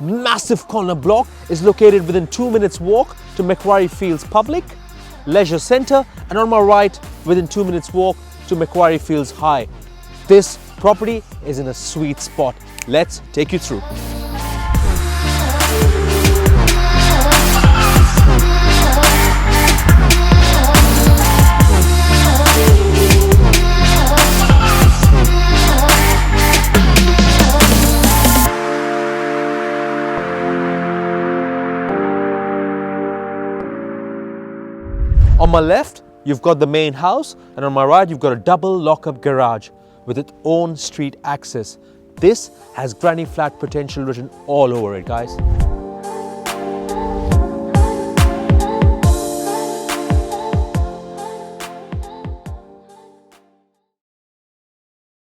massive corner block is located within 2 minutes walk to Macquarie Fields Public, Leisure Centre, and on my right, within 2 minutes walk to Macquarie Fields High. This property is in a sweet spot. Let's take you through. On my left, you've got the main house, and on my right, you've got a double lock-up garage with its own street access. This has granny flat potential written all over it, guys.